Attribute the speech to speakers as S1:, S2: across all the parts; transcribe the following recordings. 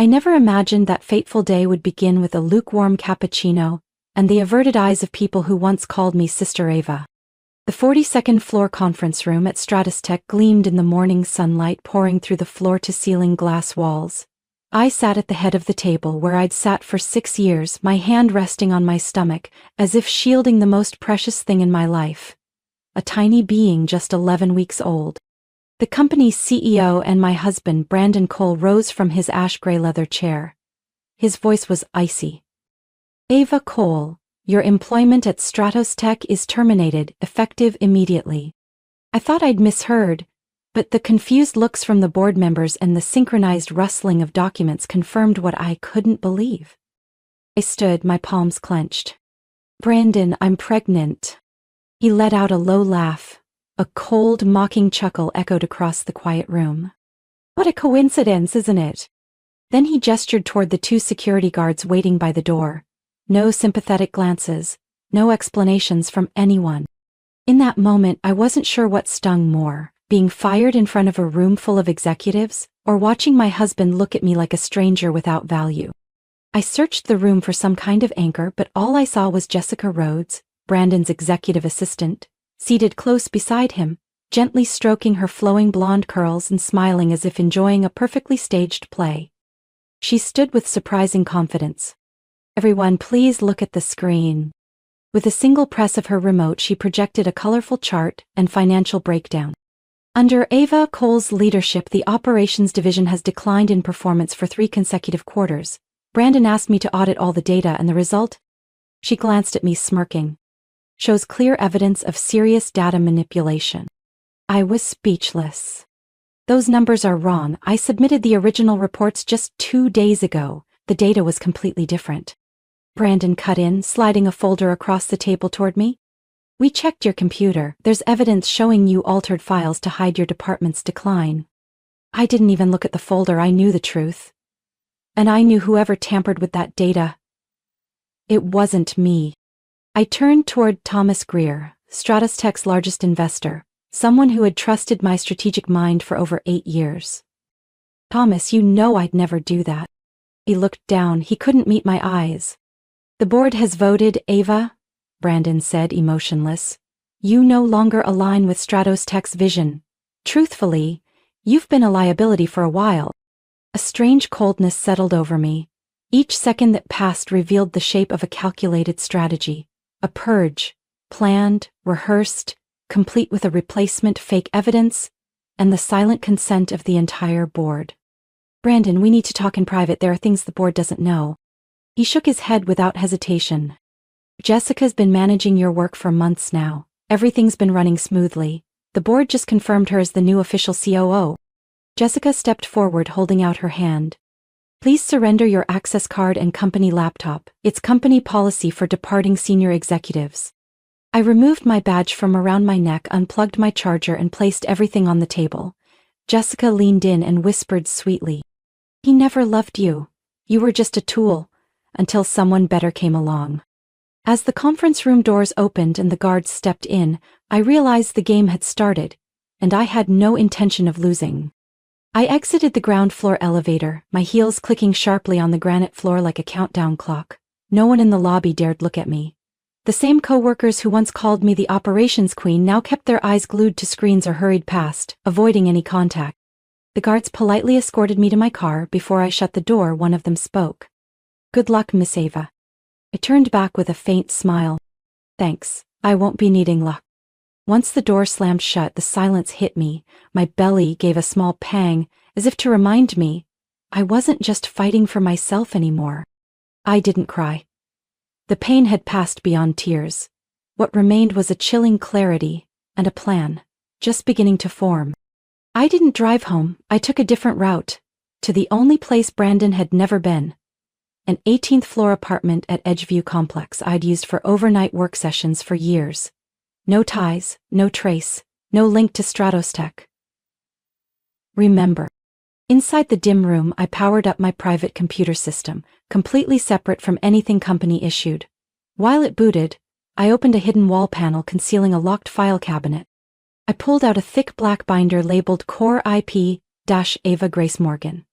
S1: I never imagined that fateful day would begin with a lukewarm cappuccino and the averted eyes of people who once called me Sister Ava. The 42nd floor conference room at Stratostech gleamed in the morning sunlight pouring through the floor-to-ceiling glass walls. I sat at the head of the table where I'd sat for 6 years, my hand resting on my stomach, as if shielding the most precious thing in my life. A tiny being just 11 weeks old. The company's CEO and my husband, Brandon Cole, rose from his ash-gray leather chair. His voice was icy. "Ava Cole, your employment at Stratostech is terminated, effective immediately." I thought I'd misheard, but the confused looks from the board members and the synchronized rustling of documents confirmed what I couldn't believe. I stood, my palms clenched. "Brandon, I'm pregnant." He let out a low laugh. A cold, mocking chuckle echoed across the quiet room. "What a coincidence, isn't it?" Then he gestured toward the 2 security guards waiting by the door. No sympathetic glances, no explanations from anyone. In that moment, I wasn't sure what stung more, being fired in front of a room full of executives, or watching my husband look at me like a stranger without value. I searched the room for some kind of anchor, but all I saw was Jessica Rhodes, Brandon's executive assistant, seated close beside him, gently stroking her flowing blonde curls and smiling as if enjoying a perfectly staged play. She stood with surprising confidence. "Everyone, please look at the screen." With a single press of her remote, she projected a colorful chart and financial breakdown. Under Ava Cole's leadership, the operations division has declined in performance for 3 consecutive quarters. Brandon asked me to audit all the data, and the result? She glanced at me, smirking. "Shows clear evidence of serious data manipulation." I was speechless. "Those numbers are wrong. I submitted the original reports just 2 days ago. The data was completely different." Brandon cut in, sliding a folder across the table toward me. "We checked your computer. There's evidence showing you altered files to hide your department's decline." I didn't even look at the folder. I knew the truth. And I knew whoever tampered with that data. It wasn't me. I turned toward Thomas Greer, Stratostech's largest investor, someone who had trusted my strategic mind for over 8 years. "Thomas, you know I'd never do that." He looked down. He couldn't meet my eyes. "The board has voted, Ava," Brandon said, emotionless. "You no longer align with Stratostech's vision. Truthfully, you've been a liability for a while." A strange coldness settled over me. Each second that passed revealed the shape of a calculated strategy. A purge, planned, rehearsed, complete with a replacement fake evidence, and the silent consent of the entire board. "Brandon, we need to talk in private. There are things the board doesn't know." He shook his head without hesitation. "Jessica's been managing your work for months now. Everything's been running smoothly. The board just confirmed her as the new official COO." Jessica stepped forward, holding out her hand. "Please surrender your access card and company laptop. It's company policy for departing senior executives." I removed my badge from around my neck, unplugged my charger, and placed everything on the table. Jessica leaned in and whispered sweetly, "He never loved you. You were just a tool, until someone better came along." As the conference room doors opened and the guards stepped in, I realized the game had started, and I had no intention of losing. I exited the ground floor elevator, my heels clicking sharply on the granite floor like a countdown clock. No one in the lobby dared look at me. The same coworkers who once called me the operations queen now kept their eyes glued to screens or hurried past, avoiding any contact. The guards politely escorted me to my car. Before I shut the door, one of them spoke. "Good luck, Miss Ava." I turned back with a faint smile. "Thanks, I won't be needing luck." Once the door slammed shut, the silence hit me. My belly gave a small pang, as if to remind me, I wasn't just fighting for myself anymore. I didn't cry. The pain had passed beyond tears. What remained was a chilling clarity, and a plan, just beginning to form. I didn't drive home. I took a different route, to the only place Brandon had never been. An 18th floor apartment at Edgeview Complex I'd used for overnight work sessions for years. No ties, no trace, no link to Stratostech. Remember. Inside the dim room, I powered up my private computer system, completely separate from anything company issued. While it booted, I opened a hidden wall panel concealing a locked file cabinet. I pulled out a thick black binder labeled Core IP-Ava Grace Morgan.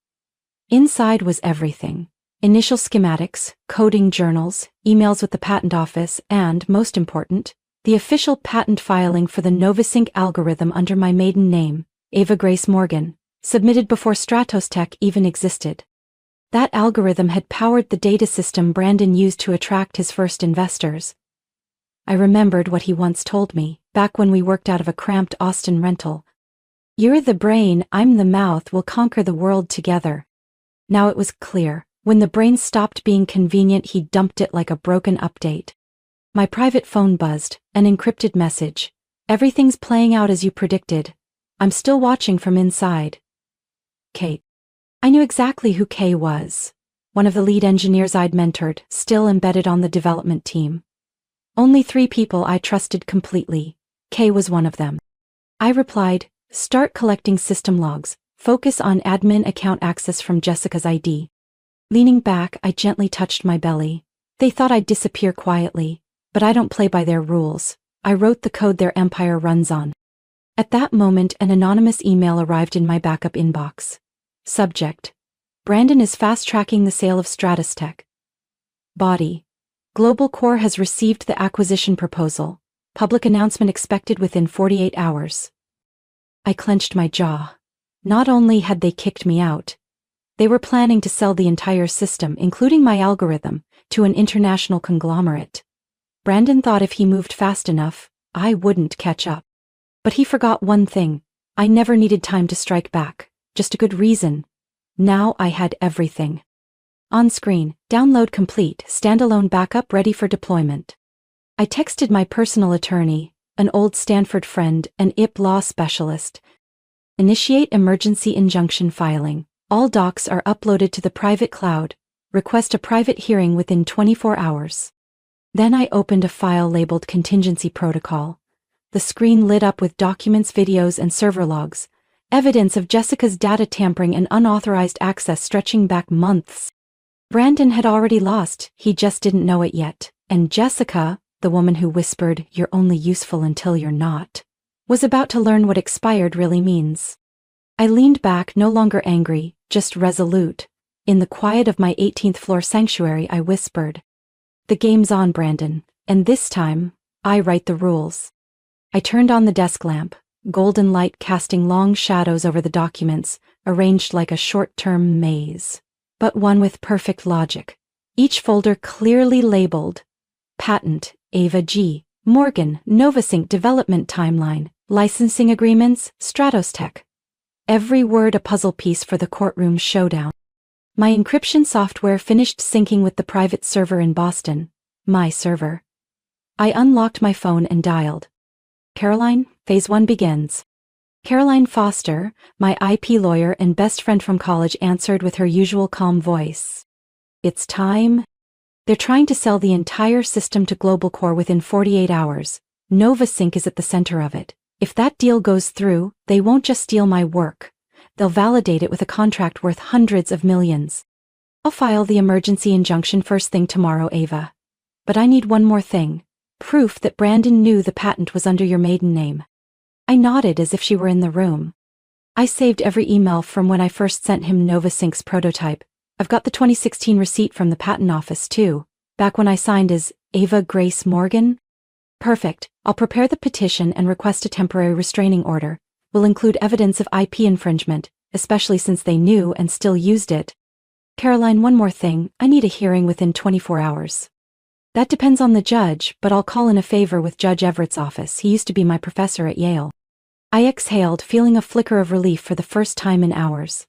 S1: Inside was everything. Initial schematics, coding journals, emails with the patent office, and, most important, the official patent filing for the NovaSync algorithm under my maiden name, Ava Grace Morgan, submitted before Stratos Tech even existed. That algorithm had powered the data system Brandon used to attract his first investors. I remembered what he once told me, back when we worked out of a cramped Austin rental. "You're the brain, I'm the mouth, we'll conquer the world together." Now it was clear. When the brain stopped being convenient, he dumped it like a broken update. My private phone buzzed, an encrypted message. "Everything's playing out as you predicted. I'm still watching from inside. Kate." I knew exactly who Kay was. One of the lead engineers I'd mentored, still embedded on the development team. Only 3 people I trusted completely. Kay was one of them. I replied, "Start collecting system logs. Focus on admin account access from Jessica's ID." Leaning back, I gently touched my belly. They thought I'd disappear quietly, but I don't play by their rules. I wrote the code their empire runs on. At that moment, an anonymous email arrived in my backup inbox. Subject: Brandon is fast-tracking the sale of Stratos Tech. Body: Global Core has received the acquisition proposal. Public announcement expected within 48 hours. I clenched my jaw. Not only had they kicked me out, they were planning to sell the entire system, including my algorithm, to an international conglomerate. Brandon thought if he moved fast enough, I wouldn't catch up. But he forgot one thing: I never needed time to strike back, just a good reason. Now I had everything. On screen, download complete, standalone backup ready for deployment. I texted my personal attorney, an old Stanford friend, an IP law specialist. Initiate emergency injunction filing. All docs are uploaded to the private cloud. Request a private hearing within 24 hours. Then I opened a file labeled Contingency Protocol. The screen lit up with documents, videos, and server logs. Evidence of Jessica's data tampering and unauthorized access stretching back months. Brandon had already lost, he just didn't know it yet. And Jessica, the woman who whispered, "You're only useful until you're not," was about to learn what expired really means. I leaned back, no longer angry, just resolute. In the quiet of my 18th floor sanctuary, I whispered, "The game's on, Brandon, and this time, I write the rules." I turned on the desk lamp, golden light casting long shadows over the documents, arranged like a short-term maze, but one with perfect logic. Each folder clearly labeled: Patent, Ava G. Morgan, NovaSync Development Timeline, Licensing Agreements, Stratos Tech. Every word a puzzle piece for the courtroom showdown. My encryption software finished syncing with the private server in Boston, my server. I unlocked my phone and dialed. "Caroline, Phase 1 begins." Caroline Foster, my IP lawyer and best friend from college, answered with her usual calm voice. "It's time. They're trying to sell the entire system to Global Core within 48 hours. NovaSync is at the center of it. If that deal goes through, they won't just steal my work. They'll validate it with a contract worth hundreds of millions. I'll file the emergency injunction first thing tomorrow, Ava. But I need one more thing. Proof that Brandon knew the patent was under your maiden name." I nodded as if she were in the room. "I saved every email from when I first sent him NovaSync's prototype. I've got the 2016 receipt from the patent office too, back when I signed as Ava Grace Morgan." "Perfect. I'll prepare the petition and request a temporary restraining order. We'll include evidence of IP infringement, especially since they knew and still used it." "Caroline, one more thing. I need a hearing within 24 hours. "That depends on the judge, but I'll call in a favor with Judge Everett's office. He used to be my professor at Yale." I exhaled, feeling a flicker of relief for the first time in hours.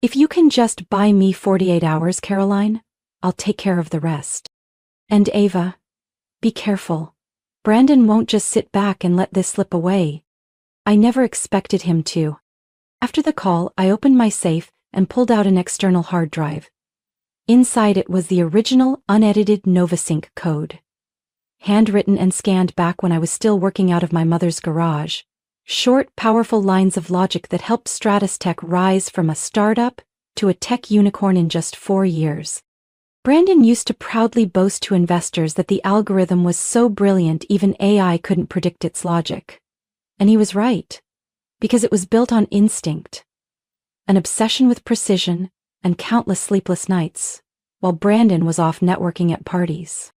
S1: "If you can just buy me 48 hours, Caroline, I'll take care of the rest. And Ava, be careful. Brandon won't just sit back and let this slip away." I never expected him to. After the call, I opened my safe and pulled out an external hard drive. Inside it was the original, unedited NovaSync code. Handwritten and scanned back when I was still working out of my mother's garage. Short, powerful lines of logic that helped Stratos Tech rise from a startup to a tech unicorn in just 4 years. Brandon used to proudly boast to investors that the algorithm was so brilliant even AI couldn't predict its logic. And he was right, because it was built on instinct. An obsession with precision, and countless sleepless nights, while Brandon was off networking at parties.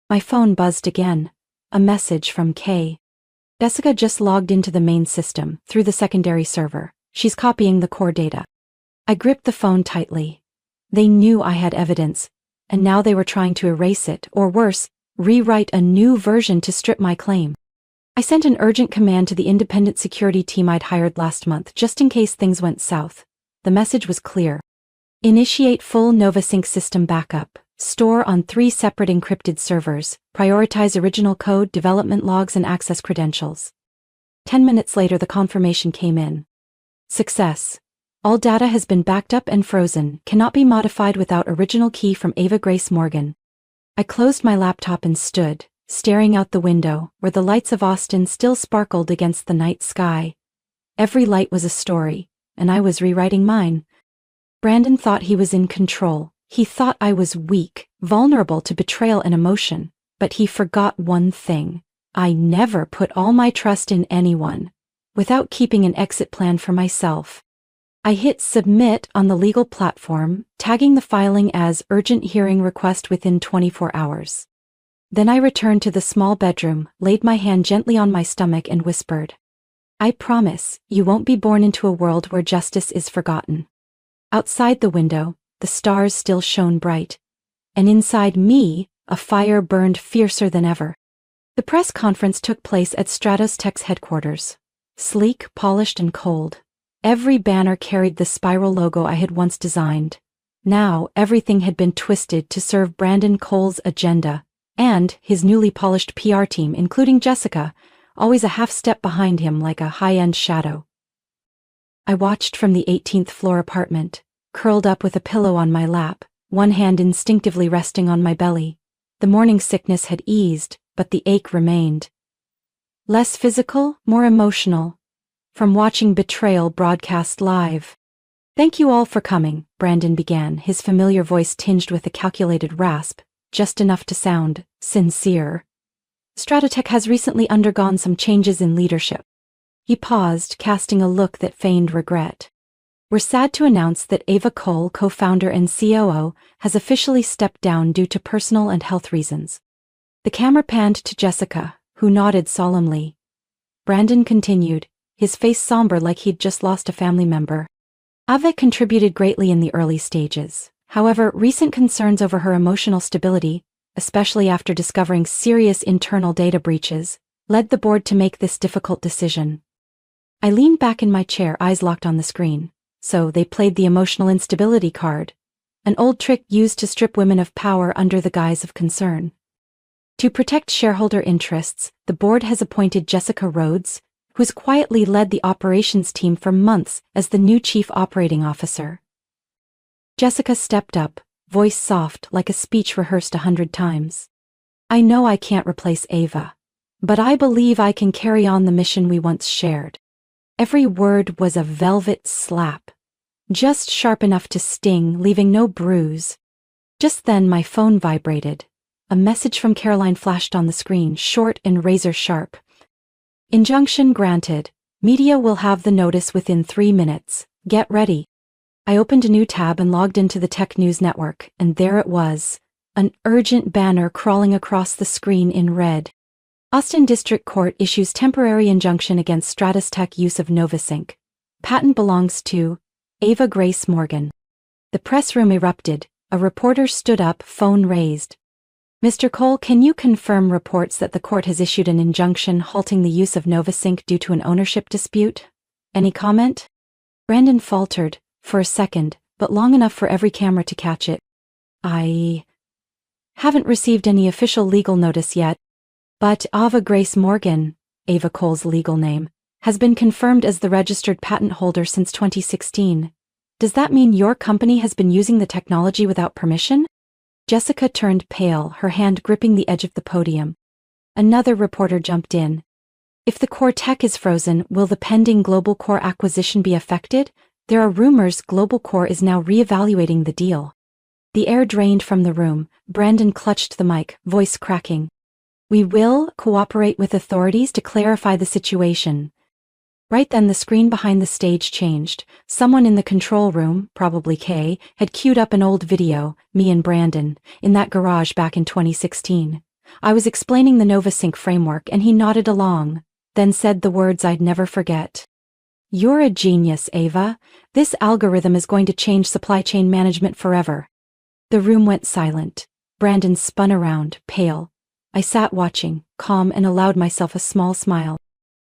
S1: My phone buzzed again, a message from Kay. Jessica just logged into the main system, through the secondary server. She's copying the core data. I gripped the phone tightly. They knew I had evidence, and now they were trying to erase it, or worse, rewrite a new version to strip my claim. I sent an urgent command to the independent security team I'd hired last month, just in case things went south. The message was clear. Initiate full NovaSync system backup. Store on 3 separate encrypted servers. Prioritize original code, development logs, and access credentials. 10 minutes later, the confirmation came in. Success. All data has been backed up and frozen, cannot be modified without original key from Ava Grace Morgan. I closed my laptop and stood, staring out the window, where the lights of Austin still sparkled against the night sky. Every light was a story, and I was rewriting mine. Brandon thought he was in control. He thought I was weak, vulnerable to betrayal and emotion, but he forgot one thing. I never put all my trust in anyone, without keeping an exit plan for myself. I hit submit on the legal platform, tagging the filing as urgent hearing request within 24 hours. Then I returned to the small bedroom, laid my hand gently on my stomach and whispered, I promise, you won't be born into a world where justice is forgotten. Outside the window, the stars still shone bright, and inside me, a fire burned fiercer than ever. The press conference took place at Stratos Tech's headquarters. Sleek, polished, and cold. Every banner carried the spiral logo I had once designed. Now, everything had been twisted to serve Brandon Cole's agenda, and his newly polished PR team, including Jessica, always a half step behind him like a high-end shadow. I watched from the 18th floor apartment, curled up with a pillow on my lap, one hand instinctively resting on my belly. The morning sickness had eased, but the ache remained. Less physical, more emotional, from watching betrayal broadcast live. Thank you all for coming, Brandon began, his familiar voice tinged with a calculated rasp, just enough to sound sincere. Stratotech has recently undergone some changes in leadership. He paused, casting a look that feigned regret. We're sad to announce that Ava Cole, co-founder and COO, has officially stepped down due to personal and health reasons. The camera panned to Jessica, who nodded solemnly. Brandon continued, his face somber like he'd just lost a family member. Ava contributed greatly in the early stages. However, recent concerns over her emotional stability, especially after discovering serious internal data breaches, led the board to make this difficult decision. I leaned back in my chair, eyes locked on the screen. So they played the emotional instability card, an old trick used to strip women of power under the guise of concern. To protect shareholder interests, the board has appointed Jessica Rhodes, who's quietly led the operations team for months, as the new chief operating officer. Jessica stepped up, voice soft like a speech rehearsed 100 times. I know I can't replace Ava, but I believe I can carry on the mission we once shared. Every word was a velvet slap, just sharp enough to sting, leaving no bruise. Just then my phone vibrated. A message from Caroline flashed on the screen, short and razor sharp. Injunction granted. Media will have the notice within 3 minutes. Get ready. I opened a new tab and logged into the Tech News Network, and there it was, an urgent banner crawling across the screen in red. Austin District Court issues temporary injunction against Stratos Tech use of NovaSync. Patent belongs to Ava Grace Morgan. The press room erupted. A reporter stood up, phone raised. Mr. Cole, can you confirm reports that the court has issued an injunction halting the use of NovaSync due to an ownership dispute? Any comment? Brandon faltered, for a second, but long enough for every camera to catch it. I haven't received any official legal notice yet. But Ava Grace Morgan, Ava Cole's legal name, has been confirmed as the registered patent holder since 2016. Does that mean your company has been using the technology without permission? Jessica turned pale, her hand gripping the edge of the podium. Another reporter jumped in. If the core tech is frozen, will the pending Global Core acquisition be affected? There are rumors Global Core is now reevaluating the deal. The air drained from the room. Brandon clutched the mic, voice cracking. We will cooperate with authorities to clarify the situation. Right then the screen behind the stage changed. Someone in the control room, probably Kay, had queued up an old video, me and Brandon, in that garage back in 2016. I was explaining the NovaSync framework and he nodded along, then said the words I'd never forget. "You're a genius, Ava. This algorithm is going to change supply chain management forever." The room went silent. Brandon spun around, pale. I sat watching, calm, and allowed myself a small smile.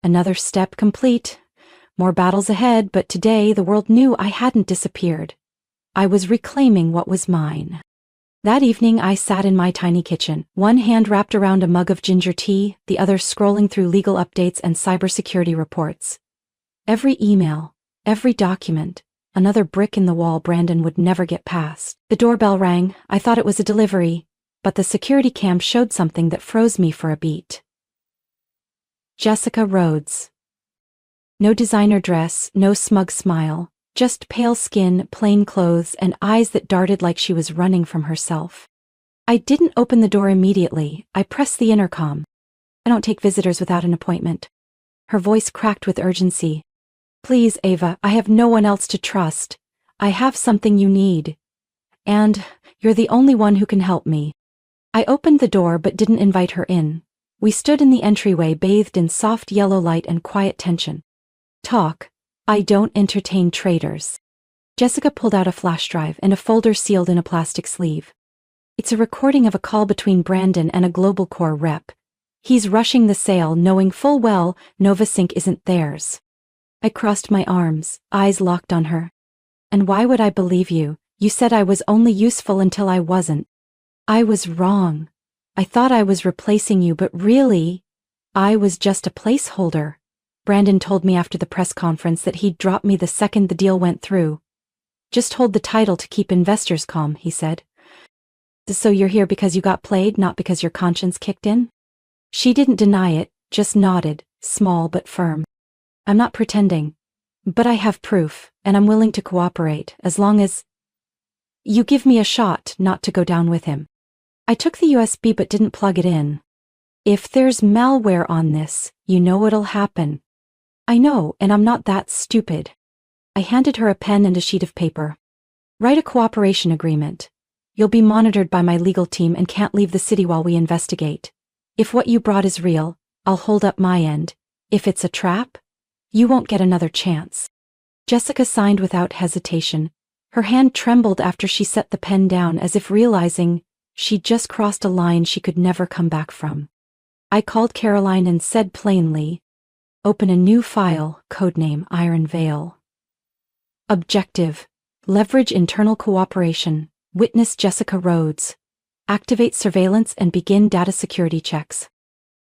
S1: Another step complete. More battles ahead, but today the world knew I hadn't disappeared. I was reclaiming what was mine. That evening I sat in my tiny kitchen, one hand wrapped around a mug of ginger tea, the other scrolling through legal updates and cybersecurity reports. Every email, every document, another brick in the wall Brandon would never get past. The doorbell rang. I thought it was a delivery, but the security cam showed something that froze me for a beat. Jessica Rhodes. No designer dress, no smug smile, just pale skin, plain clothes, and eyes that darted like she was running from herself. I didn't open the door immediately. I pressed the intercom. "I don't take visitors without an appointment." Her voice cracked with urgency. "Please, Ava, I have no one else to trust. I have something you need. And you're the only one who can help me." I opened the door but didn't invite her in. We stood in the entryway bathed in soft yellow light and quiet tension. "Talk. I don't entertain traitors." Jessica pulled out a flash drive and a folder sealed in a plastic sleeve. "It's a recording of a call between Brandon and a Global Core rep. He's rushing the sale, knowing full well NovaSync isn't theirs." I crossed my arms, eyes locked on her. "And why would I believe you? You said I was only useful until I wasn't." "I was wrong. I thought I was replacing you, but really, I was just a placeholder." Brandon told me after the press conference that he'd drop me the second the deal went through. "Just hold the title to keep investors calm," he said. "So you're here because you got played, not because your conscience kicked in?" She didn't deny it, just nodded, small but firm. "I'm not pretending. But I have proof, and I'm willing to cooperate, as long as you give me a shot not to go down with him." I took the USB but didn't plug it in. "If there's malware on this, you know what'll happen." "I know, and I'm not that stupid." I handed her a pen and a sheet of paper. "Write a cooperation agreement. You'll be monitored by my legal team and can't leave the city while we investigate. If what you brought is real, I'll hold up my end. If it's a trap, you won't get another chance." Jessica signed without hesitation. Her hand trembled after she set the pen down, as if realizing she'd just crossed a line she could never come back from. I called Caroline and said plainly, "Open a new file, codename Iron Veil. Objective: leverage internal cooperation. Witness Jessica Rhodes. Activate surveillance and begin data security checks."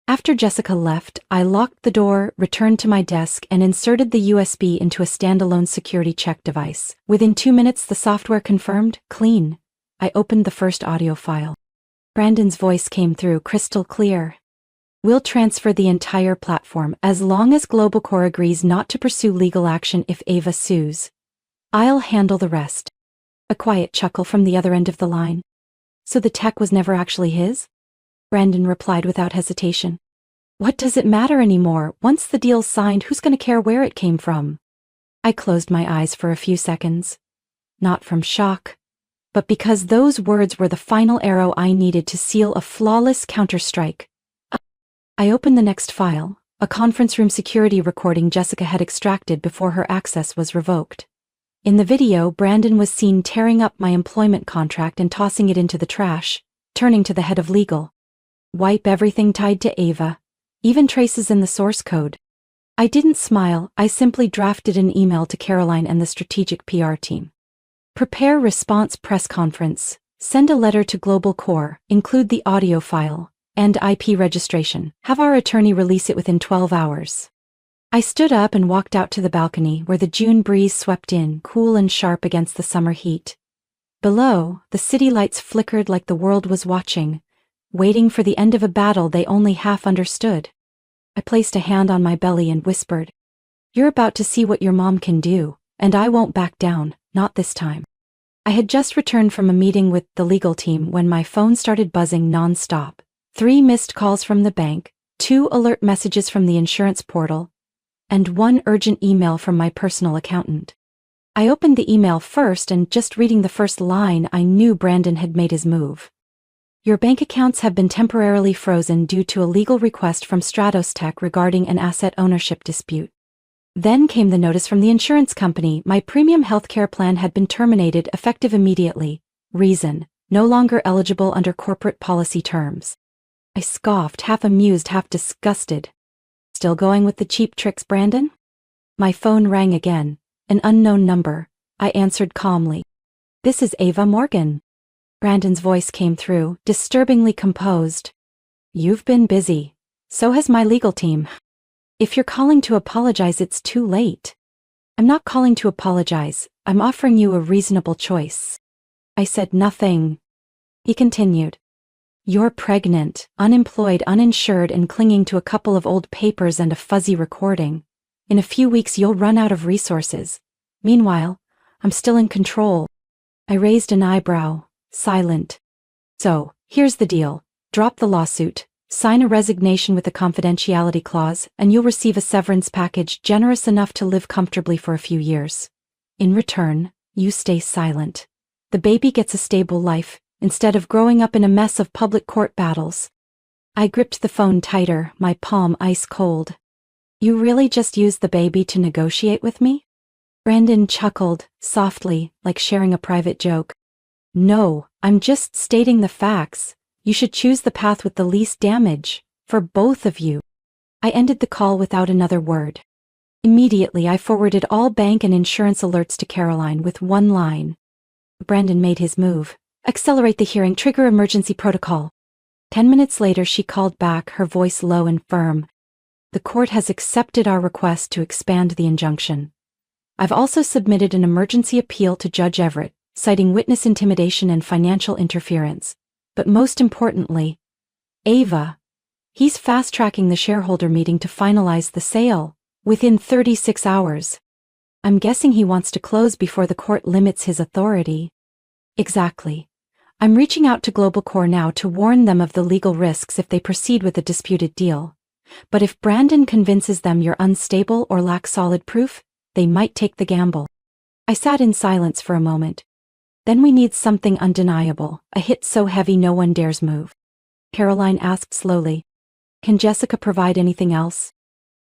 S1: After Jessica left, I locked the door, returned to my desk, and inserted the USB into a standalone security check device. Within 2 minutes, the software confirmed, clean. I opened the first audio file. Brandon's voice came through crystal clear. "We'll transfer the entire platform as long as Global Core agrees not to pursue legal action if Ava sues. I'll handle the rest." A quiet chuckle from the other end of the line. "So the tech was never actually his?" Brandon replied without hesitation. "What does it matter anymore? Once the deal's signed, who's going to care where it came from?" I closed my eyes for a few seconds. Not from shock, but because those words were the final arrow I needed to seal a flawless counterstrike. I opened the next file, a conference room security recording Jessica had extracted before her access was revoked. In the video, Brandon was seen tearing up my employment contract and tossing it into the trash, turning to the head of legal. "Wipe everything tied to Ava, even traces in the source code." I didn't smile, I simply drafted an email to Caroline and the strategic PR team. "Prepare response press conference, send a letter to Global Core, include the audio file, and IP registration. Have our attorney release it within 12 hours. I stood up and walked out to the balcony where the June breeze swept in, cool and sharp against the summer heat. Below, the city lights flickered like the world was watching, waiting for the end of a battle they only half understood. I placed a hand on my belly and whispered, "You're about to see what your mom can do, and I won't back down, not this time." I had just returned from a meeting with the legal team when my phone started buzzing non-stop. 3 missed calls from the bank, 2 alert messages from the insurance portal. and one urgent email from my personal accountant. I opened the email first, and just reading the first line, I knew Brandon had made his move. Your bank accounts have been temporarily frozen due to a legal request from Stratos Tech regarding an asset ownership dispute. Then came the notice from the insurance company. My premium healthcare plan had been terminated effective immediately. Reason: no longer eligible under corporate policy terms. I scoffed, half amused, half disgusted. Still going with the cheap tricks, Brandon? My phone rang again. An unknown number. I answered calmly. This is Ava Morgan. Brandon's voice came through, disturbingly composed. You've been busy. So has my legal team. If you're calling to apologize, it's too late. I'm not calling to apologize. I'm offering you a reasonable choice. I said nothing. He continued. You're pregnant, unemployed, uninsured, and clinging to a couple of old papers and a fuzzy recording. In a few weeks you'll run out of resources. Meanwhile, I'm still in control. I raised an eyebrow, silent. So, here's the deal. Drop the lawsuit, sign a resignation with a confidentiality clause, and you'll receive a severance package generous enough to live comfortably for a few years. In return, you stay silent. The baby gets a stable life, instead of growing up in a mess of public court battles. I gripped the phone tighter, my palm ice cold. You really just used the baby to negotiate with me? Brandon chuckled, softly, like sharing a private joke. No, I'm just stating the facts. You should choose the path with the least damage, for both of you. I ended the call without another word. Immediately I forwarded all bank and insurance alerts to Caroline with one line. Brandon made his move. Accelerate the hearing, trigger emergency protocol. 10 minutes later she called back, her voice low and firm. The court has accepted our request to expand the injunction. I've also submitted an emergency appeal to Judge Everett, citing witness intimidation and financial interference. But most importantly, Ava. He's fast-tracking the shareholder meeting to finalize the sale, within 36 hours. I'm guessing he wants to close before the court limits his authority. Exactly. I'm reaching out to Global Core now to warn them of the legal risks if they proceed with a disputed deal. But if Brandon convinces them you're unstable or lack solid proof, they might take the gamble. I sat in silence for a moment. Then we need something undeniable, a hit so heavy no one dares move. Caroline asked slowly. Can Jessica provide anything else?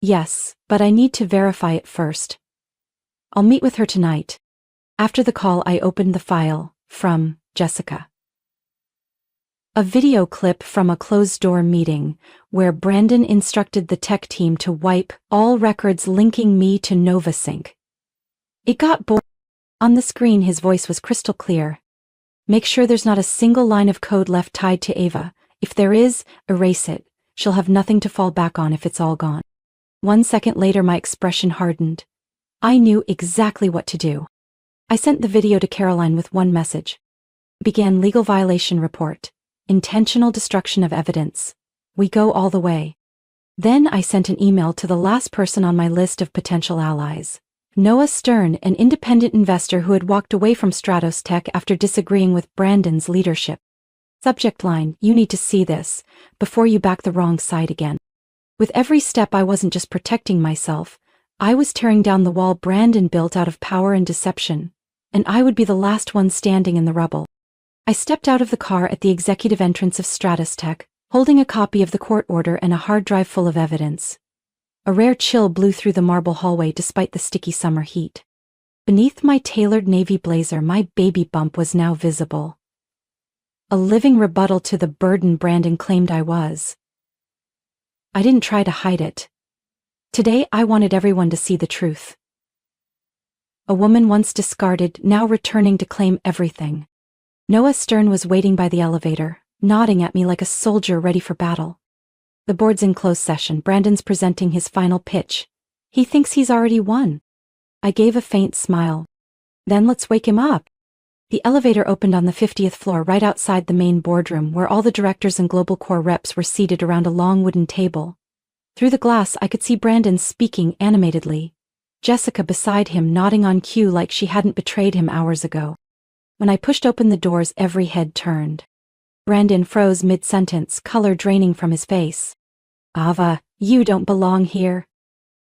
S1: Yes, but I need to verify it first. I'll meet with her tonight. After the call I opened the file, from Jessica. A video clip from a closed-door meeting, where Brandon instructed the tech team to wipe all records linking me to NovaSync. It got boring. On the screen his voice was crystal clear. Make sure there's not a single line of code left tied to Ava. If there is, erase it. She'll have nothing to fall back on if it's all gone. 1 second later my expression hardened. I knew exactly what to do. I sent the video to Caroline with one message. Began legal violation report. Intentional destruction of evidence. We go all the way. Then I sent an email to the last person on my list of potential allies. Noah Stern, an independent investor who had walked away from Stratos Tech after disagreeing with Brandon's leadership. Subject line: you need to see this, before you back the wrong side again. With every step I wasn't just protecting myself, I was tearing down the wall Brandon built out of power and deception, and I would be the last one standing in the rubble. I stepped out of the car at the executive entrance of Stratos Tech, holding a copy of the court order and a hard drive full of evidence. A rare chill blew through the marble hallway despite the sticky summer heat. Beneath my tailored navy blazer my baby bump was now visible. A living rebuttal to the burden Brandon claimed I was. I didn't try to hide it. Today I wanted everyone to see the truth. A woman once discarded, now returning to claim everything. Noah Stern was waiting by the elevator, nodding at me like a soldier ready for battle. The board's in closed session. Brandon's presenting his final pitch. He thinks he's already won. I gave a faint smile. Then let's wake him up. The elevator opened on the 50th floor right outside the main boardroom where all the directors and Global Core reps were seated around a long wooden table. Through the glass I could see Brandon speaking animatedly. Jessica beside him nodding on cue like she hadn't betrayed him hours ago. When I pushed open the doors every head turned. Brandon froze mid-sentence, color draining from his face. Ava, you don't belong here.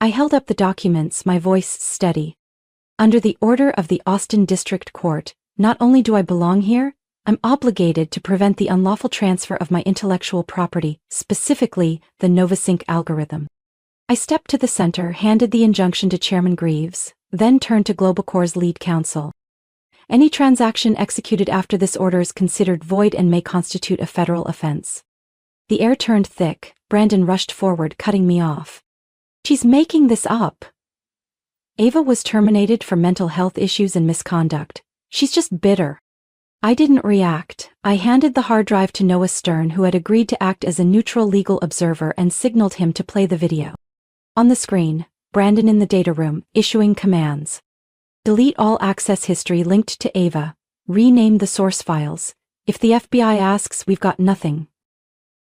S1: I held up the documents, my voice steady. Under the order of the Austin District Court, not only do I belong here, I'm obligated to prevent the unlawful transfer of my intellectual property, specifically the NovaSync algorithm. I stepped to the center, handed the injunction to Chairman Greaves, then turned to GlobalCore's lead counsel. Any transaction executed after this order is considered void and may constitute a federal offense. The air turned thick. Brandon rushed forward, cutting me off. She's making this up. Ava was terminated for mental health issues and misconduct. She's just bitter. I didn't react. I handed the hard drive to Noah Stern, who had agreed to act as a neutral legal observer, and signaled him to play the video. On the screen, Brandon in the data room, issuing commands. Delete all access history linked to Ava. Rename the source files. If the FBI asks, we've got nothing.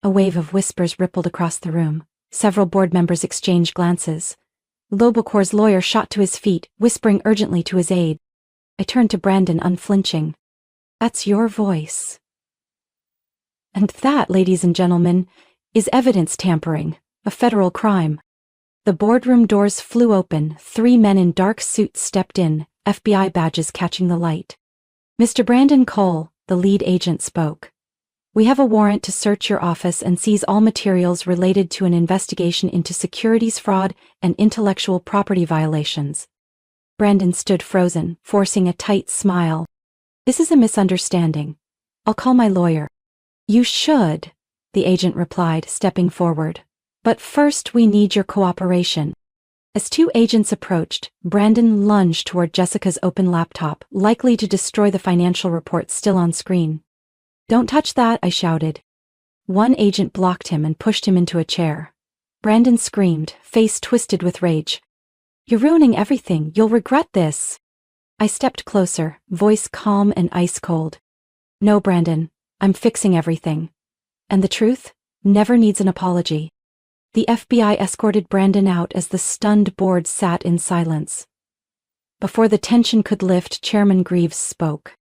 S1: A wave of whispers rippled across the room. Several board members exchanged glances. GlobalCore's lawyer shot to his feet, whispering urgently to his aide. I turned to Brandon, unflinching. That's your voice. And that, ladies and gentlemen, is evidence tampering, a federal crime. The boardroom doors flew open. 3 men in dark suits stepped in, FBI badges catching the light. Mr. Brandon Cole, the lead agent, spoke. We have a warrant to search your office and seize all materials related to an investigation into securities fraud and intellectual property violations. Brandon stood frozen, forcing a tight smile. This is a misunderstanding. I'll call my lawyer. You should, the agent replied, stepping forward. But first we need your cooperation. As 2 agents approached, Brandon lunged toward Jessica's open laptop, likely to destroy the financial report still on screen. Don't touch that, I shouted. One agent blocked him and pushed him into a chair. Brandon screamed, face twisted with rage. You're ruining everything. You'll regret this. I stepped closer, voice calm and ice cold. No, Brandon, I'm fixing everything. And the truth never needs an apology. The FBI escorted Brandon out as the stunned board sat in silence. Before the tension could lift, Chairman Greaves spoke.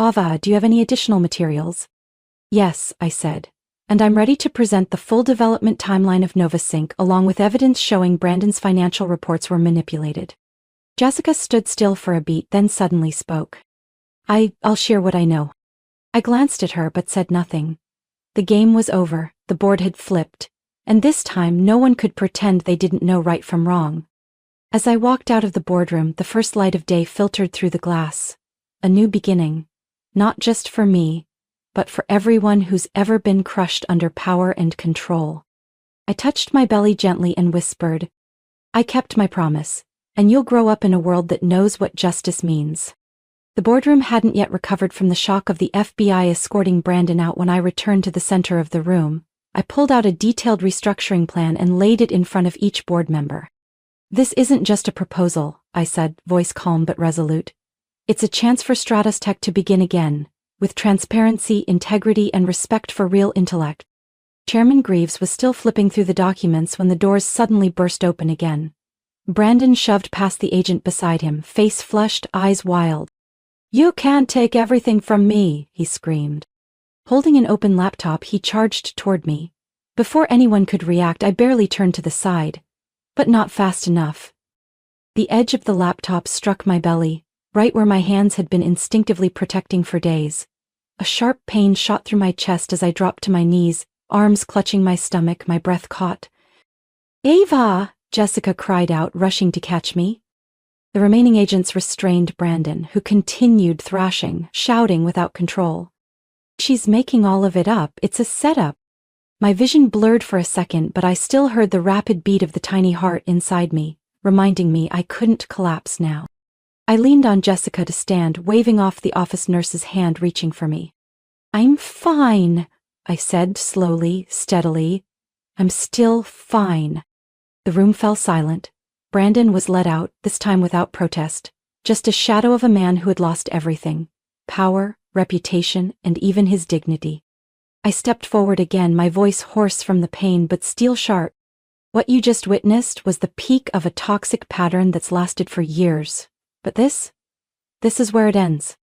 S1: Ava, do you have any additional materials? Yes, I said. And I'm ready to present the full development timeline of NovaSync along with evidence showing Brandon's financial reports were manipulated. Jessica stood still for a beat, then suddenly spoke. I'll share what I know. I glanced at her but said nothing. The game was over, the board had flipped, and this time no one could pretend they didn't know right from wrong. As I walked out of the boardroom, the first light of day filtered through the glass. A new beginning. Not just for me, but for everyone who's ever been crushed under power and control. I touched my belly gently and whispered, I kept my promise, and you'll grow up in a world that knows what justice means. The boardroom hadn't yet recovered from the shock of the FBI escorting Brandon out when I returned to the center of the room. I pulled out a detailed restructuring plan and laid it in front of each board member. This isn't just a proposal, I said, voice calm but resolute. It's a chance for Stratus Tech to begin again, with transparency, integrity, and respect for real intellect. Chairman Greaves was still flipping through the documents when the doors suddenly burst open again. Brandon shoved past the agent beside him, face flushed, eyes wild. You can't take everything from me, he screamed. Holding an open laptop, he charged toward me. Before anyone could react, I barely turned to the side. But not fast enough. The edge of the laptop struck my belly, right where my hands had been instinctively protecting for days. A sharp pain shot through my chest as I dropped to my knees, arms clutching my stomach, my breath caught. Ava! Jessica cried out, rushing to catch me. The remaining agents restrained Brandon, who continued thrashing, shouting without control. She's making all of it up. It's a setup. My vision blurred for a second, but I still heard the rapid beat of the tiny heart inside me, reminding me I couldn't collapse now. I leaned on Jessica to stand, waving off the office nurse's hand reaching for me. I'm fine, I said slowly, steadily. I'm still fine. The room fell silent. Brandon was let out, this time without protest, just a shadow of a man who had lost everything: power, reputation, and even his dignity. I stepped forward again, my voice hoarse from the pain but steel sharp. What you just witnessed was the peak of a toxic pattern that's lasted for years. But this is where it ends.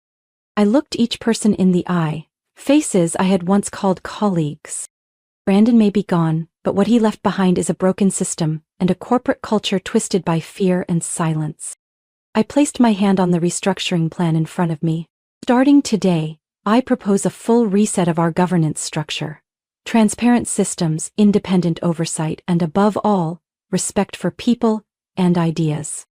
S1: I looked each person in the eye, faces I had once called colleagues. Brandon may be gone, but what he left behind is a broken system and a corporate culture twisted by fear and silence. I placed my hand on the restructuring plan in front of me. Starting today, I propose a full reset of our governance structure. Transparent systems, independent oversight, and above all, respect for people and ideas.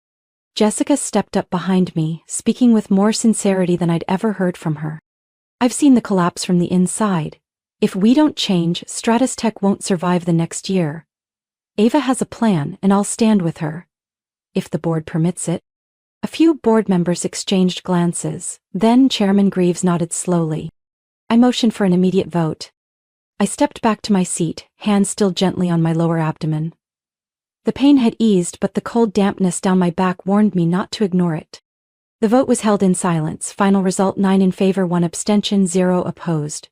S1: Jessica stepped up behind me, speaking with more sincerity than I'd ever heard from her. I've seen the collapse from the inside. If we don't change, Stratus Tech won't survive the next year. Ava has a plan, and I'll stand with her. If the board permits it. A few board members exchanged glances, then Chairman Greaves nodded slowly. I motioned for an immediate vote. I stepped back to my seat, hands still gently on my lower abdomen. The pain had eased, but the cold dampness down my back warned me not to ignore it. The vote was held in silence. Final result: 9 in favor, 1 abstention, 0 opposed.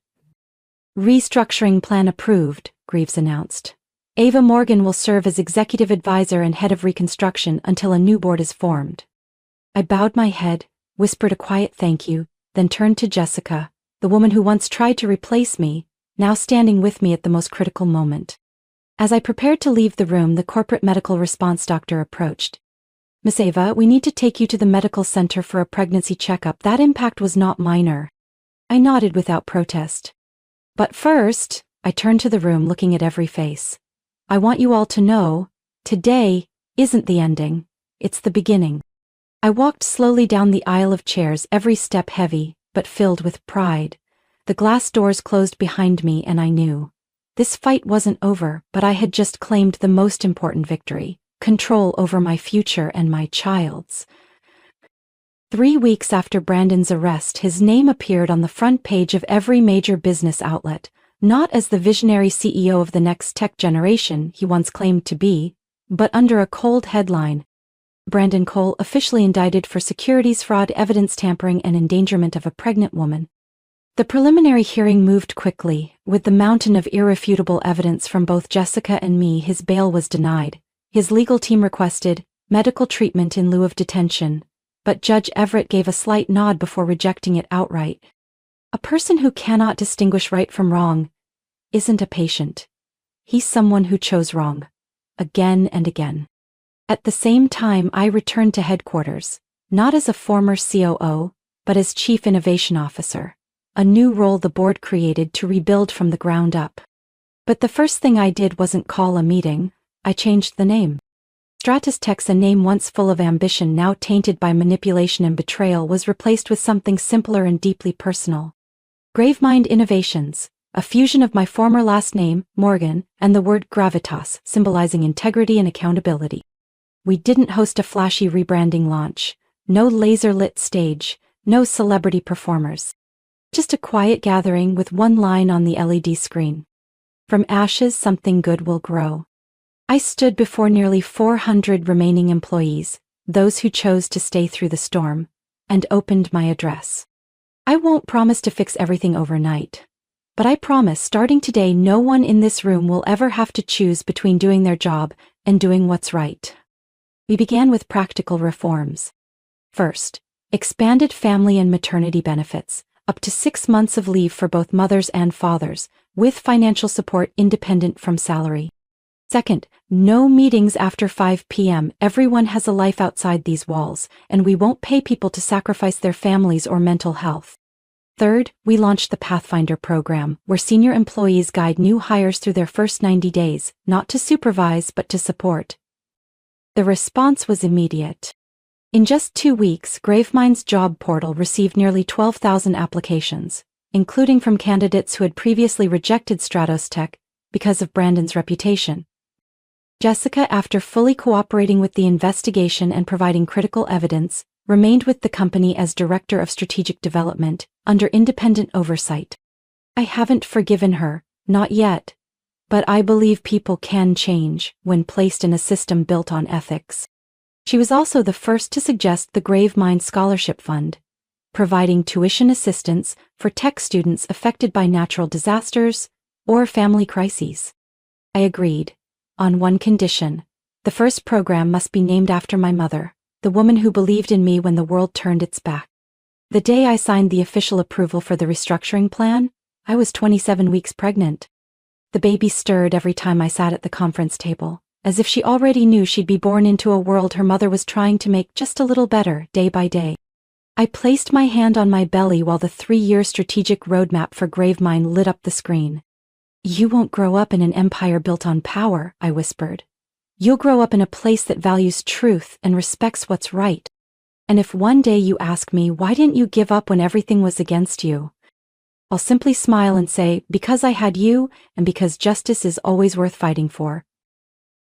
S1: Restructuring plan approved, Greaves announced. Ava Morgan will serve as executive advisor and head of reconstruction until a new board is formed. I bowed my head, whispered a quiet thank you, then turned to Jessica, the woman who once tried to replace me, now standing with me at the most critical moment. As I prepared to leave the room, the corporate medical response doctor approached. Miss Ava, we need to take you to the medical center for a pregnancy checkup. That impact was not minor. I nodded without protest. But first, I turned to the room, looking at every face. I want you all to know, today isn't the ending, it's the beginning. I walked slowly down the aisle of chairs, every step heavy, but filled with pride. The glass doors closed behind me, and I knew. This fight wasn't over, but I had just claimed the most important victory: control over my future and my child's. 3 weeks after Brandon's arrest, his name appeared on the front page of every major business outlet, not as the visionary CEO of the next tech generation he once claimed to be, but under a cold headline: Brandon Cole officially indicted for securities fraud, evidence tampering, and endangerment of a pregnant woman. The preliminary hearing moved quickly. With the mountain of irrefutable evidence from both Jessica and me, his bail was denied. His legal team requested medical treatment in lieu of detention, but Judge Everett gave a slight nod before rejecting it outright. A person who cannot distinguish right from wrong isn't a patient. He's someone who chose wrong, again and again. At the same time, I returned to headquarters, not as a former COO, but as Chief Innovation Officer, a new role the board created to rebuild from the ground up. But the first thing I did wasn't call a meeting. I changed the name. Stratus Tech's, a name once full of ambition, now tainted by manipulation and betrayal, was replaced with something simpler and deeply personal. Gravemind Innovations, a fusion of my former last name, Morgan, and the word gravitas, symbolizing integrity and accountability. We didn't host a flashy rebranding launch, no laser-lit stage, no celebrity performers. Just a quiet gathering with one line on the LED screen. From ashes, something good will grow. I stood before nearly 400 remaining employees, those who chose to stay through the storm, and opened my address. I won't promise to fix everything overnight, but I promise, starting today, no one in this room will ever have to choose between doing their job and doing what's right. We began with practical reforms. First, expanded family and maternity benefits, up to 6 months of leave for both mothers and fathers, with financial support independent from salary. Second, no meetings after 5 p.m. Everyone has a life outside these walls, and we won't pay people to sacrifice their families or mental health. Third, we launched the Pathfinder program, where senior employees guide new hires through their first 90 days, not to supervise but to support. The response was immediate. In just 2 weeks, Gravemind's job portal received nearly 12,000 applications, including from candidates who had previously rejected Stratus Tech because of Brandon's reputation. Jessica, after fully cooperating with the investigation and providing critical evidence, remained with the company as Director of Strategic Development, under independent oversight. I haven't forgiven her, not yet. But I believe people can change when placed in a system built on ethics. She was also the first to suggest the Gravemind Scholarship Fund, providing tuition assistance for tech students affected by natural disasters or family crises. I agreed, on one condition: the first program must be named after my mother, the woman who believed in me when the world turned its back. The day I signed the official approval for the restructuring plan, I was 27 weeks pregnant. The baby stirred every time I sat at the conference table, as if she already knew she'd be born into a world her mother was trying to make just a little better, day by day. I placed my hand on my belly while the 3-year strategic roadmap for Gravemind lit up the screen. "You won't grow up in an empire built on power," I whispered. "You'll grow up in a place that values truth and respects what's right. And if one day you ask me, why didn't you give up when everything was against you? I'll simply smile and say, because I had you, and because justice is always worth fighting for."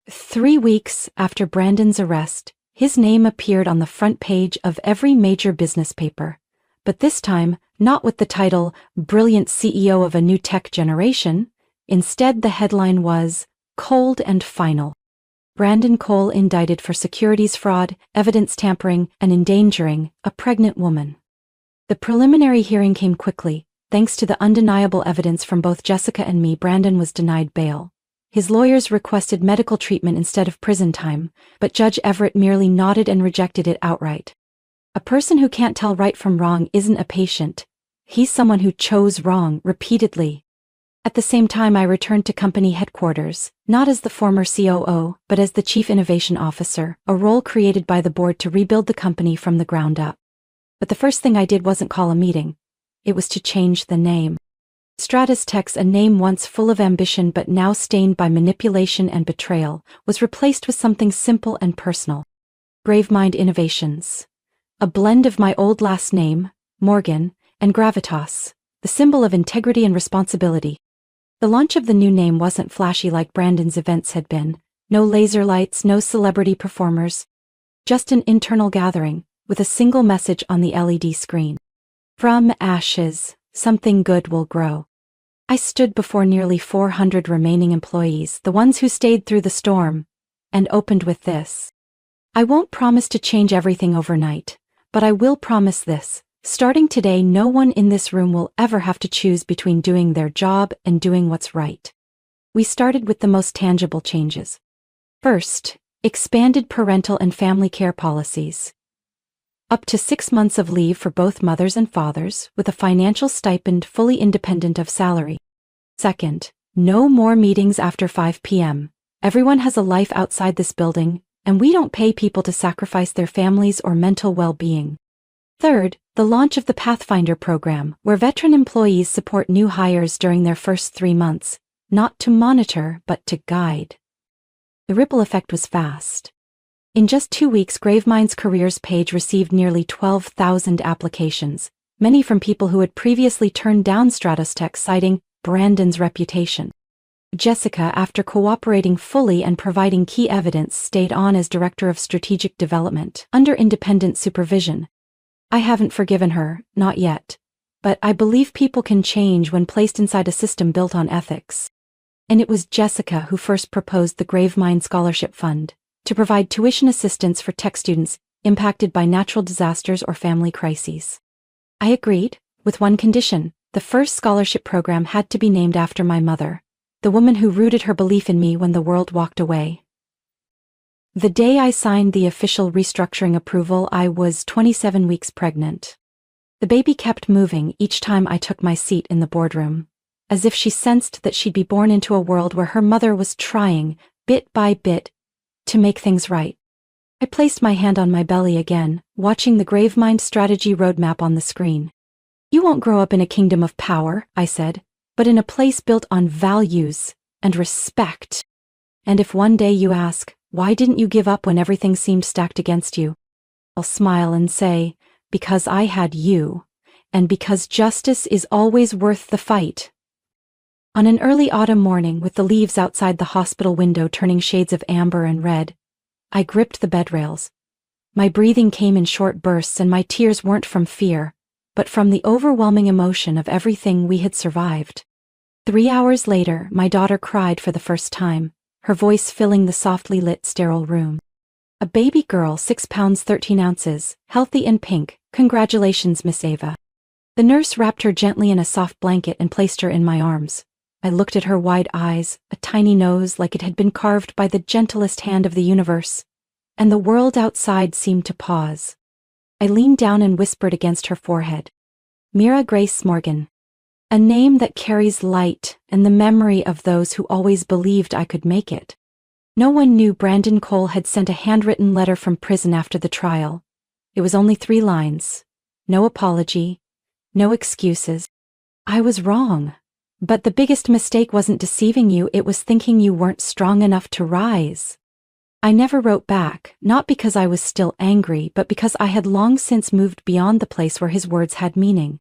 S1: 3 weeks after Brandon's arrest, his name appeared on the front page of every major business paper. But this time, not with the title, "Brilliant CEO of a New Tech Generation." Instead, the headline was, "Cold and Final. Brandon Cole indicted for securities fraud, evidence tampering, and endangering a pregnant woman." The preliminary hearing came quickly. Thanks to the undeniable evidence from both Jessica and me, Brandon was denied bail. His lawyers requested medical treatment instead of prison time, but Judge Everett merely nodded and rejected it outright. A person who can't tell right from wrong isn't a patient. He's someone who chose wrong repeatedly. At the same time, I returned to company headquarters, not as the former COO, but as the Chief Innovation Officer, a role created by the board to rebuild the company from the ground up. But the first thing I did wasn't call a meeting. It was to change the name. Stratus Tech's, a name once full of ambition but now stained by manipulation and betrayal, was replaced with something simple and personal. Gravemind Innovations. A blend of my old last name, Morgan, and gravitas, the symbol of integrity and responsibility. The launch of the new name wasn't flashy like Brandon's events had been. No laser lights, no celebrity performers. Just an internal gathering, with a single message on the LED screen. "From ashes, something good will grow." I stood before nearly 400 remaining employees, the ones who stayed through the storm, and opened with this. "I won't promise to change everything overnight, but I will promise this. Starting today, no one in this room will ever have to choose between doing their job and doing what's right." We started with the most tangible changes. First, expanded parental and family care policies. Up to 6 months of leave for both mothers and fathers, with a financial stipend fully independent of salary. Second, no more meetings after 5 p.m. Everyone has a life outside this building, and we don't pay people to sacrifice their families or mental well-being. Third, the launch of the Pathfinder program, where veteran employees support new hires during their first 3 months, not to monitor but to guide. The ripple effect was fast. In just 2 weeks, Gravemind's careers page received nearly 12,000 applications, many from people who had previously turned down Stratus Tech, citing Brandon's reputation. Jessica, after cooperating fully and providing key evidence, stayed on as Director of Strategic Development, under independent supervision. I haven't forgiven her, not yet. But I believe people can change when placed inside a system built on ethics. And it was Jessica who first proposed the Gravemind Scholarship Fund, to provide tuition assistance for tech students impacted by natural disasters or family crises. I agreed, with one condition: the first scholarship program had to be named after my mother, the woman who rooted her belief in me when the world walked away. The day I signed the official restructuring approval, I was 27 weeks pregnant. The baby kept moving each time I took my seat in the boardroom, as if she sensed that she'd be born into a world where her mother was trying, bit by bit, to make things right. I placed my hand on my belly again, watching the Gravemind strategy roadmap on the screen. "You won't grow up in a kingdom of power," I said, "but in a place built on values and respect. And if one day you ask, why didn't you give up when everything seemed stacked against you? I'll smile and say, because I had you, and because justice is always worth the fight." On an early autumn morning, with the leaves outside the hospital window turning shades of amber and red, I gripped the bed rails. My breathing came in short bursts, and my tears weren't from fear, but from the overwhelming emotion of everything we had survived. 3 hours later, my daughter cried for the first time, her voice filling the softly lit sterile room. A baby girl, 6 pounds 13 ounces, healthy and pink. "Congratulations, Miss Ava." The nurse wrapped her gently in a soft blanket and placed her in my arms. I looked at her wide eyes, a tiny nose like it had been carved by the gentlest hand of the universe, and the world outside seemed to pause. I leaned down and whispered against her forehead, "Mira Grace Morgan." A name that carries light and the memory of those who always believed I could make it. No one knew Brandon Cole had sent a handwritten letter from prison after the trial. It was only 3 lines. No apology. No excuses. I was wrong. But the biggest mistake wasn't deceiving you, it was thinking you weren't strong enough to rise. I never wrote back, not because I was still angry, but because I had long since moved beyond the place where his words had meaning.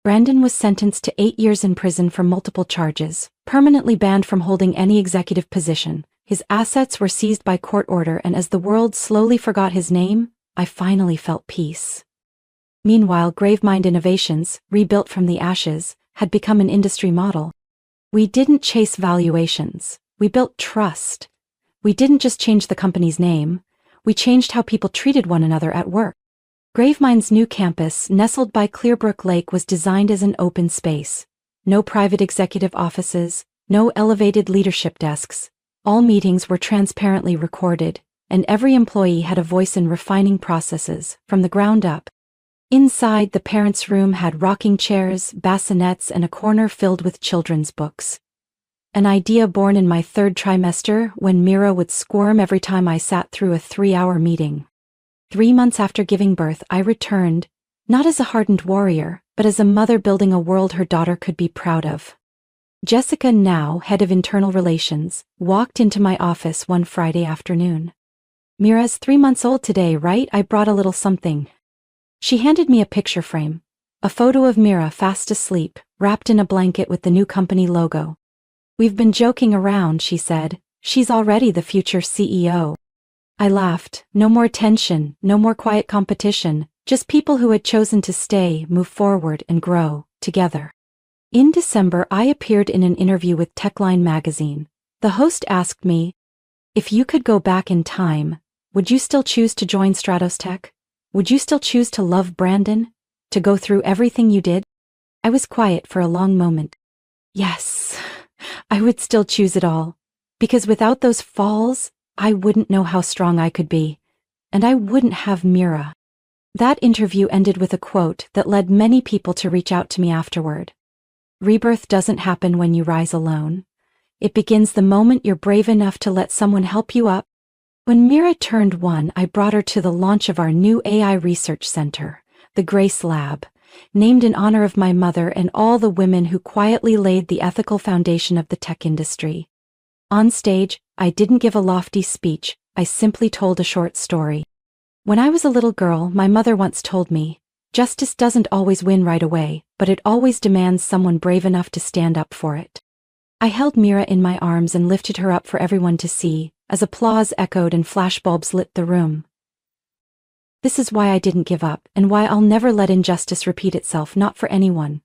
S1: Brandon was sentenced to 8 years in prison for multiple charges, permanently banned from holding any executive position. His assets were seized by court order, and as the world slowly forgot his name, I finally felt peace. Meanwhile, Gravemind Innovations, rebuilt from the ashes, had become an industry model. We didn't chase valuations. We built trust. We didn't just change the company's name. We changed how people treated one another at work. Gravemind's new campus, nestled by Clearbrook Lake, was designed as an open space. No private executive offices, no elevated leadership desks. All meetings were transparently recorded, and every employee had a voice in refining processes, from the ground up. Inside, the parents' room had rocking chairs, bassinets, and a corner filled with children's books. An idea born in my 3rd trimester, when Mira would squirm every time I sat through a 3-hour meeting. 3 months after giving birth, I returned, not as a hardened warrior, but as a mother building a world her daughter could be proud of. Jessica, now head of internal relations, walked into my office one Friday afternoon. "Mira's 3 months old today, right? I brought a little something." She handed me a picture frame, a photo of Mira fast asleep, wrapped in a blanket with the new company logo. "We've been joking around," she said. "She's already the future CEO." I laughed. No more tension, no more quiet competition, just people who had chosen to stay, move forward, and grow, together. In December, I appeared in an interview with Techline magazine. The host asked me, "If you could go back in time, would you still choose to join Stratos Tech? Would you still choose to love Brandon? To go through everything you did?" I was quiet for a long moment. Yes, I would still choose it all. Because without those falls, I wouldn't know how strong I could be. And I wouldn't have Mira. That interview ended with a quote that led many people to reach out to me afterward. "Rebirth doesn't happen when you rise alone. It begins the moment you're brave enough to let someone help you up." When Mira turned 1, I brought her to the launch of our new AI research center, the Grace Lab, named in honor of my mother and all the women who quietly laid the ethical foundation of the tech industry. On stage, I didn't give a lofty speech, I simply told a short story. When I was a little girl, my mother once told me, "Justice doesn't always win right away, but it always demands someone brave enough to stand up for it." I held Mira in my arms and lifted her up for everyone to see, as applause echoed and flashbulbs lit the room. This is why I didn't give up, and why I'll never let injustice repeat itself, not for anyone.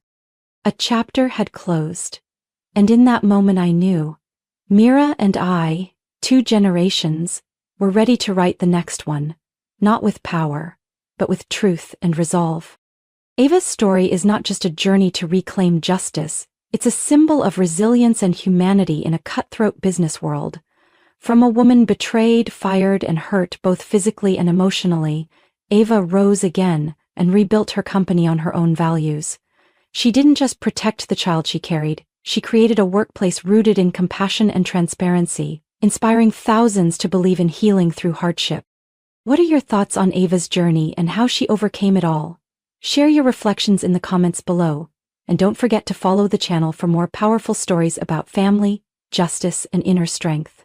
S1: A chapter had closed. And in that moment I knew, Mira and I, 2 generations, were ready to write the next one, not with power, but with truth and resolve. Ava's story is not just a journey to reclaim justice, it's a symbol of resilience and humanity in a cutthroat business world. From a woman betrayed, fired, and hurt both physically and emotionally, Ava rose again and rebuilt her company on her own values. She didn't just protect the child she carried, she created a workplace rooted in compassion and transparency, inspiring thousands to believe in healing through hardship. What are your thoughts on Ava's journey and how she overcame it all? Share your reflections in the comments below, and don't forget to follow the channel for more powerful stories about family, justice, and inner strength.